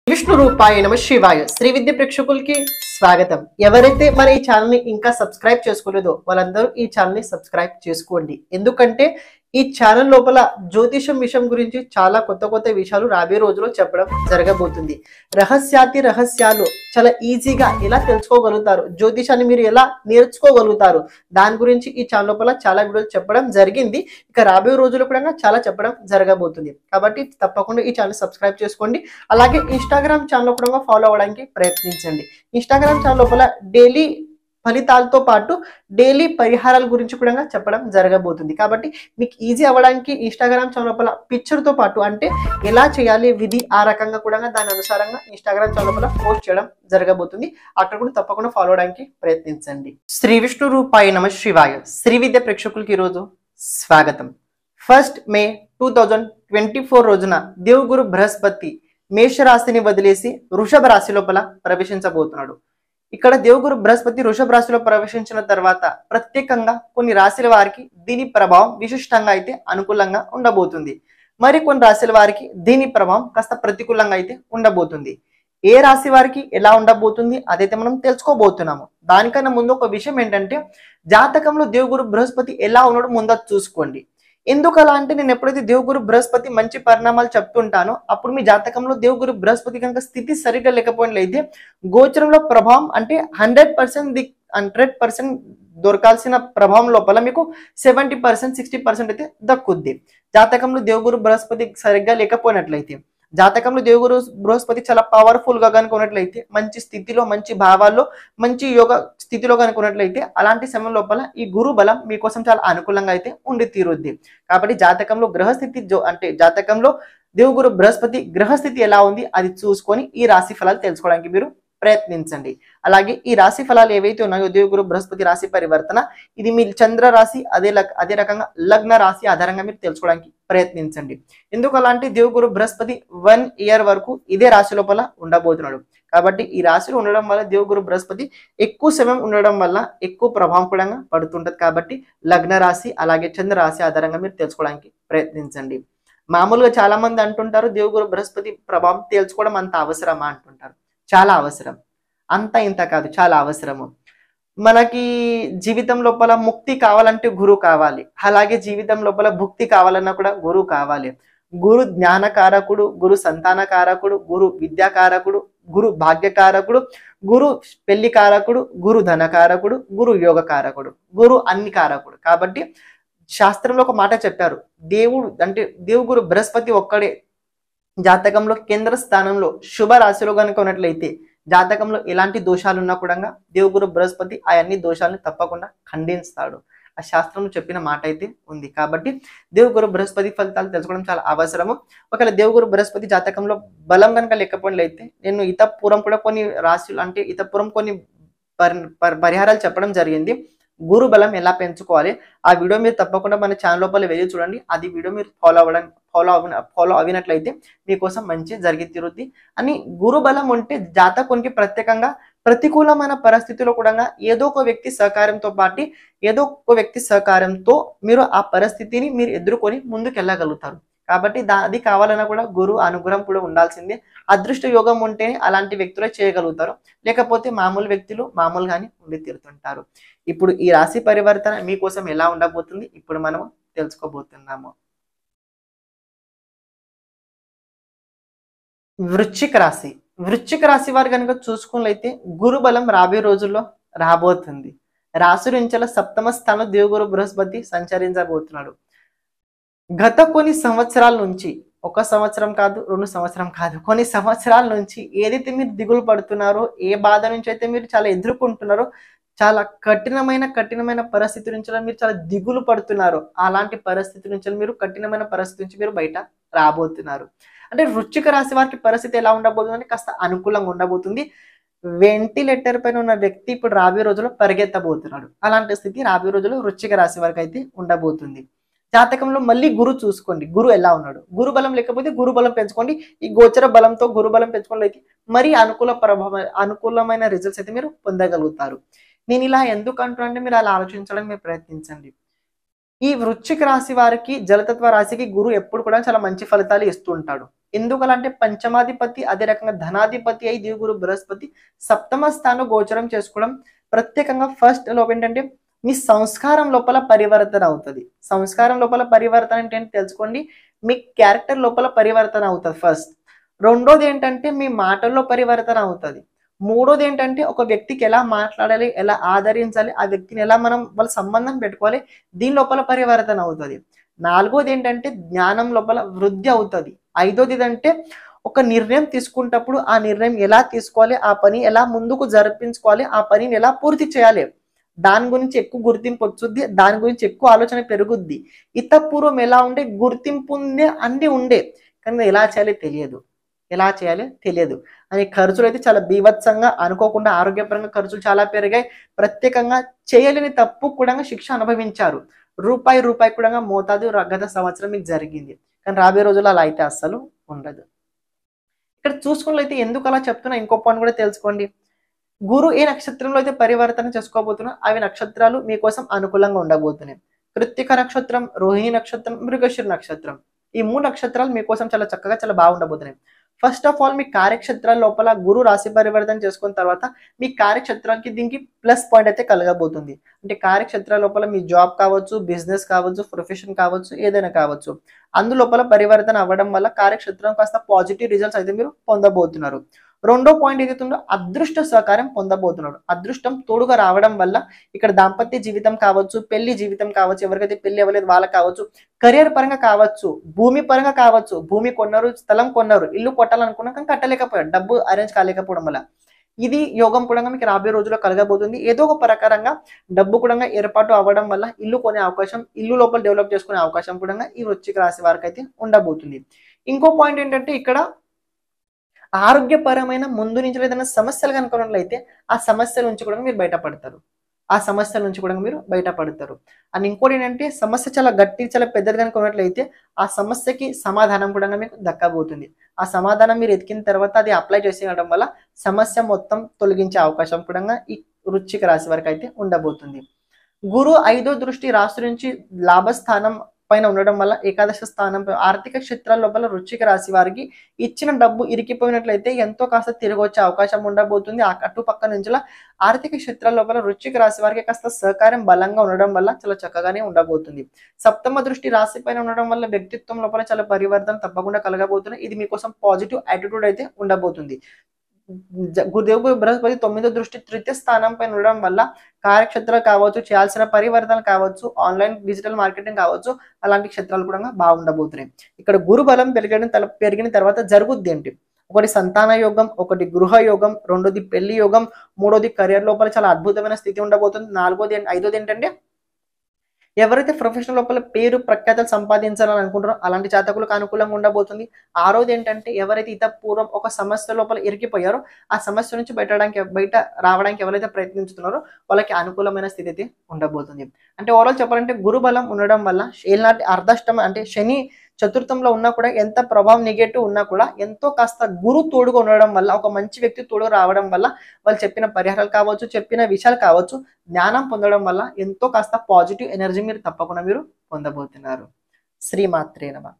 విష్ణు రూపాయ నమ శివాయ శ్రీ విద్య ప్రేక్షకులకి స్వాగతం. ఎవరైతే మన ఈ ఛానల్ ని ఇంకా సబ్స్క్రైబ్ చేసుకోలేదో వాళ్ళందరూ ఈ ఛానల్ ని సబ్స్క్రైబ్ చేసుకోండి. ఎందుకంటే ఈ ఛానల్ లోపల జ్యోతిషం విషయం గురించి చాలా కొత్త విషయాలు రాబోయే రోజుల్లో చెప్పడం జరగబోతుంది. రహస్యాలు చాలా ఈజీగా ఎలా తెలుసుకోగలుగుతారు, జ్యోతిషాన్ని మీరు ఎలా నేర్చుకోగలుగుతారు, దాని గురించి ఈ ఛానల్ లోపల చాలా వీడియోలు చెప్పడం జరిగింది. ఇక రాబోయే రోజుల్లో కూడా చాలా చెప్పడం జరగబోతుంది. కాబట్టి తప్పకుండా ఈ ఛానల్ సబ్స్క్రైబ్ చేసుకోండి. అలాగే ఇన్స్టాగ్రామ్ ఛానల్ కూడా ఫాలో అవ్వడానికి ప్రయత్నించండి. ఇన్స్టాగ్రామ్ ఛానల్ లోపల డైలీ ఫలితాలతో పాటు డైలీ పరిహారాల గురించి కూడా చెప్పడం జరగబోతుంది. కాబట్టి మీకు ఈజీ అవ్వడానికి ఇన్స్టాగ్రామ్ ఛానల్ లోపల పిక్చర్తో పాటు అంటే ఎలా చేయాలి విధి ఆ రకంగా కూడా దాని అనుసారంగా ఇన్స్టాగ్రామ్ ఛానల్ లోపల పోస్ట్ చేయడం జరగబోతుంది. అక్కడ కూడా తప్పకుండా ఫాలో అవడానికి ప్రయత్నించండి. శ్రీ విష్ణు రూపాయ నమ శివాయ శ్రీ విద్య ప్రేక్షకులకి ఈరోజు స్వాగతం. 1 May 2024 రోజున దేవగురు బృహస్పతి మేషరాశిని వదిలేసి వృషభ రాశి లోపల ప్రవేశించబోతున్నాడు. ఇక్కడ దేవగురు బృహస్పతి వృషభ రాశిలో ప్రవేశించిన తర్వాత ప్రత్యేకంగా కొన్ని రాశుల వారికి దీని ప్రభావం విశిష్టంగా అయితే అనుకూలంగా ఉండబోతుంది. మరి కొన్ని రాశుల వారికి దీని ప్రభావం కాస్త ప్రతికూలంగా అయితే ఉండబోతుంది. ఏ రాశి వారికి ఎలా ఉండబోతుంది అదైతే మనం తెలుసుకోబోతున్నాము. దానికన్నా ముందు ఒక విషయం ఏంటంటే జాతకంలో దేవగురు బృహస్పతి ఎలా ఉన్నాడో ముందు చూసుకోండి. ఎందుకు అలా అంటే నేను ఎప్పుడైతే దేవగురు బృహస్పతి మంచి పరిణామాలు చెప్తుంటానో అప్పుడు మీ జాతకంలో దేవగురు బృహస్పతి కనుక స్థితి సరిగ్గా లేకపోయినట్లయితే గోచరంలో ప్రభావం అంటే 100% దొరకాల్సిన ప్రభావం లోపల మీకు 70% 60% అయితే దక్కుద్ది. జాతకంలో దేవగురు బృహస్పతి సరిగ్గా లేకపోయినట్లయితే, జాతకంలో దేవగురు బృహస్పతి చాలా పవర్ఫుల్ గా కనుక ఉన్నట్లయితే, మంచి స్థితిలో మంచి భావాల్లో మంచి యోగ స్థితిలో కనుక ఉన్నట్లయితే అలాంటి సమయం లోపల ఈ గురు బలం మీకోసం చాలా అనుకూలంగా అయితే ఉండి తీరుద్ది. కాబట్టి జాతకంలో గ్రహస్థితి అంటే జాతకంలో దేవగురు బృహస్పతి గ్రహస్థితి ఎలా ఉంది అది చూసుకొని ఈ రాశి ఫలాలు తెలుసుకోవడానికి మీరు ప్రయత్నించండి. అలాగే ఈ రాశి ఫలాలు ఏవైతే ఉన్నాయో దేవగురు బృహస్పతి రాశి పరివర్తన ఇది మీ చంద్ర రాశి అదే రకంగా లగ్న రాశి ఆధారంగా మీరు తెలుసుకోవడానికి ప్రయత్నించండి. ఎందుకు అలాంటి దేవగురు బృహస్పతి 1 year వరకు ఇదే రాశి లోపల ఉండబోతున్నాడు. కాబట్టి ఈ రాశిలో ఉండడం వల్ల దేవగురు బృహస్పతి ఎక్కువ సమయం ఉండడం వల్ల ఎక్కువ ప్రభావం కూడా పడుతుంటది. కాబట్టి లగ్న రాశి అలాగే చంద్ర రాశి ఆధారంగా మీరు తెలుసుకోవడానికి ప్రయత్నించండి. మామూలుగా చాలా మంది అంటుంటారు దేవగురు బృహస్పతి ప్రభావం తెలుసుకోవడం అంత అవసరమా అంటుంటారు. చాలా అవసరం, అంత ఇంత కాదు, చాలా అవసరము. మనకి జీవితం లోపల ముక్తి కావాలంటే గురువు కావాలి, అలాగే జీవితం లోపల భుక్తి కావాలన్నా కూడా గురువు కావాలి. గురు జ్ఞానకారకుడు, గురు సంతానకారకుడు, గురు విద్యాకారకుడు, గురు భాగ్యకారకుడు, గురు పెళ్లి కారకుడు, గురు ధనకారకుడు, గురు యోగ కారకుడు, గురు అన్ని కారకుడు. కాబట్టి శాస్త్రంలో ఒక మాట చెప్పారు, దేవుడు అంటే దేవగురు బృహస్పతి ఒక్కడే జాతకంలో కేంద్ర స్థానంలో శుభ రాశిలో కనుక ఉన్నట్లయితే జాతకంలో ఎలాంటి దోషాలు ఉన్నా కూడా దేవగురు బృహస్పతి ఆ అన్ని దోషాలను తప్పకుండా ఖండిస్తాడు. ఆ శాస్త్రంలో చెప్పిన మాట అయితే ఉంది. కాబట్టి దేవగురు బృహస్పతి ఫలితాలు తెలుసుకోవడం చాలా అవసరము. ఒకవేళ దేవగురు బృహస్పతి జాతకంలో బలం కనుక లేకపోయినట్లయితే నేను ఇతపూర్వం కూడా కొన్ని రాశులు అంటే ఇతపూర్వం కొన్ని పరిహారాలు చెప్పడం జరిగింది. గురు బలం ఎలా పెంచుకోవాలి ఆ వీడియో మీరు తప్పకుండా మన ఛానల్ లోపల వెళ్ళి చూడండి. అది వీడియో మీరు ఫాలో అవినట్లయితే మీకోసం మంచి జరిగి తీరుద్ది అని. గురు బలం ఉంటే జాతకునికి ప్రత్యేకంగా ప్రతికూలమైన పరిస్థితుల్లో కూడా ఏదో ఒక వ్యక్తి సహకారంతో పాటు ఏదో ఒక వ్యక్తి సహకారంతో మీరు ఆ పరిస్థితిని మీరు ఎదుర్కొని ముందుకు వెళ్ళగలుగుతారు. కాబట్టి అది కావాలన్నా కూడా గురువు అనుగ్రహం కూడా ఉండాల్సిందే. అదృష్ట యోగం ఉంటేనే అలాంటి వ్యక్తులే చేయగలుగుతారు, లేకపోతే మామూలు వ్యక్తులు మామూలుగానే ఉండి తీరుతుంటారు. ఇప్పుడు ఈ రాశి పరివర్తన మీకోసం ఎలా ఉండబోతుంది ఇప్పుడు మనము తెలుసుకోబోతున్నాము. వృశ్చిక రాశి వారు కనుక చూసుకున్నట్లయితే గురు బలం రాబోయే రోజుల్లో రాబోతుంది. రాశి నుంచి 7వ స్థానంలో దేవగురు బృహస్పతి సంచరించబోతున్నాడు. గత కొన్ని సంవత్సరాల నుంచి, 1 సంవత్సరం కాదు 2 సంవత్సరం కాదు, కొన్ని సంవత్సరాల నుంచి ఏదైతే మీరు దిగులు పడుతున్నారో, ఏ బాధ నుంచి అయితే మీరు చాలా ఎదుర్కొంటున్నారో, చాలా కఠినమైన పరిస్థితి నుంచి మీరు చాలా దిగులు పడుతున్నారు, అలాంటి పరిస్థితి నుంచి మీరు కఠినమైన పరిస్థితి నుంచి మీరు బయట రాబోతున్నారు. అంటే వృశ్చిక రాశి వారికి పరిస్థితి ఎలా ఉండబోతుంది కాస్త అనుకూలంగా ఉండబోతుంది. వెంటిలేటర్ పైన ఉన్న వ్యక్తి ఇప్పుడు రాబోయే రోజుల్లో పరిగెత్తబోతున్నాడు. అలాంటి స్థితి రాబోయే రోజుల్లో వృశ్చిక రాశి వారికి అయితే ఉండబోతుంది. జాతకంలో మళ్ళీ గురు చూసుకోండి, గురు ఎలా ఉన్నాడు. గురు బలం లేకపోతే గురు బలం పెంచుకోండి. ఈ గోచర బలంతో గురు బలం పెంచుకోవడానికి మరీ అనుకూలమైన రిజల్ట్స్ అయితే మీరు పొందగలుగుతారు. నేను ఇలా ఎందుకు అంటున్నానంటే మీరు అలా ఆలోచించడానికి మీరు ప్రయత్నించండి. ఈ వృశ్చిక రాశి వారికి జలతత్వ రాశికి గురు ఎప్పుడు కూడా చాలా మంచి ఫలితాలు ఇస్తూ ఉంటాడు. ఎందుకలంటే పంచమాధిపతి అదే రకంగా ధనాధిపతి అయి దేవగురు బృహస్పతి సప్తమ స్థానం గోచరం చేసుకోవడం ప్రత్యేకంగా ఫస్ట్ లోపు ఏంటంటే మీ సంస్కారం లోపల పరివర్తన అవుతుంది. సంస్కారం లోపల పరివర్తన అంటే ఏంటి తెలుసుకోండి. మీ క్యారెక్టర్ లోపల పరివర్తన అవుతుంది ఫస్ట్. రెండోది ఏంటంటే మీ మాటల్లో పరివర్తన అవుతుంది. మూడోది ఏంటంటే ఒక వ్యక్తికి ఎలా మాట్లాడాలి, ఎలా ఆదరించాలి, ఆ వ్యక్తిని ఎలా మనం వాళ్ళ సంబంధం పెట్టుకోవాలి, దీని లోపల పరివర్తన అవుతుంది. నాలుగోది ఏంటంటే జ్ఞానం లోపల వృద్ధి అవుతుంది. ఐదోది ఏంటంటే ఒక నిర్ణయం తీసుకున్నప్పుడు ఆ నిర్ణయం ఎలా తీసుకోవాలి, ఆ పని ఎలా ముందుకు జరిపించుకోవాలి, ఆ పనిని ఎలా పూర్తి చేయాలి, దాని గురించి ఎక్కువ గుర్తింపు వచ్చుద్ది, దాని గురించి ఎక్కువ ఆలోచన పెరుగుద్ది. ఇతపూర్వం ఎలా ఉండే గుర్తింపు ఉండే అన్ని ఉండే, కానీ ఎలా చేయాలి తెలియదు, ఎలా చేయాలి తెలియదు అని ఖర్చులు అయితే చాలా బీభత్సంగా అనుకోకుండా ఆరోగ్యపరంగా ఖర్చులు చాలా పెరిగాయి. ప్రత్యేకంగా చేయలేని తప్పు కూడా శిక్ష అనుభవించారు. రూపాయి రూపాయి కూడా మోతాదు గత సంవత్సరం మీకు జరిగింది. కానీ రాబోయే రోజుల్లో అలా అయితే అస్సలు ఉండదు. ఇక్కడ చూసుకున్నట్లయితే ఎందుకు అలా చెప్తున్నా ఇంకో పాయింట్ కూడా తెలుసుకోండి. గురు ఏ నక్షత్రంలో అయితే పరివర్తన చేసుకోబోతున్నా అవి నక్షత్రాలు మీకోసం అనుకూలంగా ఉండబోతున్నాయి. కృత్తిక నక్షత్రం, రోహిణి నక్షత్రం, మృగశిర నక్షత్రం, ఈ 3 నక్షత్రాలు మీకోసం చాలా చక్కగా చాలా బాగుండబోతున్నాయి. ఫస్ట్ ఆఫ్ ఆల్ మీ కార్యక్షేత్రాల లోపల గురు రాశి పరివర్తన చేసుకున్న తర్వాత మీ కార్యక్షేత్రానికి దీనికి ప్లస్ పాయింట్ అయితే కలగబోతుంది. అంటే కార్యక్షేత్రాల లోపల మీ జాబ్ కావచ్చు, బిజినెస్ కావచ్చు, ప్రొఫెషన్ కావచ్చు, ఏదైనా కావచ్చు, అందులోపల పరివర్తన అవ్వడం వల్ల కార్యక్షేత్రం కాస్త పాజిటివ్ రిజల్ట్స్ అయితే మీరు పొందబోతున్నారు. రెండో పాయింట్ ఏదైతే ఉందో అదృష్ట సహకారం పొందబోతున్నాడు. అదృష్టం తోడుగా రావడం వల్ల ఇక్కడ దాంపత్య జీవితం కావచ్చు, పెళ్లి జీవితం కావచ్చు, ఎవరికైతే పెళ్లి అవ్వలేదు వాళ్ళకి కావచ్చు, కెరియర్ పరంగా కావచ్చు, భూమి పరంగా కావచ్చు, భూమి కొన్నారు, స్థలం కొన్నారు, ఇల్లు కొట్టాలనుకున్నా కానీ కట్టలేకపోయారు, డబ్బు అరేంజ్ కాలేకపోవడం వల్ల ఇది యోగం కూడా మీకు రాబోయే రోజుల్లో కలగబోతుంది. ఏదో ఒక ప్రకారంగా డబ్బు కూడా ఏర్పాటు అవ్వడం వల్ల ఇల్లు కొనే అవకాశం, ఇల్లు లోపల డెవలప్ చేసుకునే అవకాశం కూడా ఈ వృశ్చిక రాశి వారికి అయితే ఉండబోతుంది. ఇంకో పాయింట్ ఏంటంటే ఇక్కడ ఆరోగ్యపరమైన ముందు నుంచి ఏదైనా సమస్యలు కనుక్కున్నట్లయితే ఆ సమస్యల నుంచి కూడా మీరు బయటపడతారు. ఆ సమస్యల నుంచి కూడా మీరు బయటపడతారు. అండ్ ఇంకోటి ఏంటంటే సమస్య చాలా గట్టి, చాలా పెద్దది కనుక్కున్నట్లయితే ఆ సమస్యకి సమాధానం కూడా మీకు దక్కబోతుంది. ఆ సమాధానం మీరు ఎతికిన తర్వాత అది అప్లై చేసేయడం వల్ల సమస్య మొత్తం తొలగించే అవకాశం కూడా ఈ వృశ్చిక రాశి వారికి అయితే ఉండబోతుంది. గురు 5వ దృష్టి రాశి నుంచి లాభస్థానం పైన ఉండడం వల్ల ఏకాదశ స్థానం ఆర్థిక క్షేత్రాల లోపల వృశ్చిక రాశి వారికి ఇచ్చిన డబ్బు ఇరికిపోయినట్లయితే ఎంతో కాస్త తిరిగి వచ్చే అవకాశం ఉండబోతుంది. ఆ అటుపక్క నుంచి ఆర్థిక క్షేత్రాల లోపల వృశ్చిక రాశి వారికి కాస్త సహకారం బలంగా ఉండడం వల్ల చాలా చక్కగానే ఉండబోతుంది. సప్తమ దృష్టి రాశి పైన ఉండడం వల్ల వ్యక్తిత్వం లోపల చాలా పరివర్తన తప్పకుండా కలగబోతుంది. ఇది మీకోసం పాజిటివ్ యాటిట్యూడ్ అయితే ఉండబోతుంది. గురుదేవుడు బృహస్పతి 9వ దృష్టి తృతీయ స్థానం పైన ఉండడం వల్ల కార్యక్షేత్రాలు కావచ్చు, చేయాల్సిన పరివర్తన కావచ్చు, ఆన్లైన్ డిజిటల్ మార్కెటింగ్ కావచ్చు, అలాంటి క్షేత్రాలు కూడా బాగుండబోతున్నాయి. ఇక్కడ గురు బలం పెరిగిన తర్వాత జరుగుద్ది ఏంటి, ఒకటి సంతాన యోగం, ఒకటి గృహ యోగం, రెండోది పెళ్లి యోగం, మూడోది కెరియర్ లోపల చాలా అద్భుతమైన స్థితి ఉండబోతుంది. ఐదోది ఏంటంటే ఎవరైతే ప్రొఫెషనల్ లోపల పేరు ప్రఖ్యాతలు సంపాదించాలని అనుకుంటారో అలాంటి జాతకులకు అనుకూలంగా ఉండబోతుంది. ఆరోది ఏంటంటే ఎవరైతే పూర్వం ఒక సమస్య లోపల ఇరికిపోయారో ఆ సమస్య నుంచి బయట రావడానికి ఎవరైతే ప్రయత్నిస్తున్నారో వాళ్ళకి అనుకూలమైన స్థితి అయితే ఉండబోతుంది. అంటే ఓవరాల్ చెప్పాలంటే గురు బలం ఉండడం వల్ల ఏనాటి అర్ధాష్టమ అంటే శని చతుర్థంలో ఉన్నా కూడా ఎంత ప్రభావం నెగటివ్ ఉన్నా కూడా ఎంతో కాస్త గురు తోడుగా ఉండడం వల్ల, ఒక మంచి వ్యక్తి తోడుగా రావడం వల్ల, వాళ్ళు చెప్పిన పరిహారాలు కావచ్చు, చెప్పిన విషయాలు కావచ్చు, జ్ఞానం పొందడం వల్ల ఎంతో కాస్త పాజిటివ్ ఎనర్జీ మీరు తప్పకుండా మీరు పొందబోతున్నారు. శ్రీమాత్రే నమః.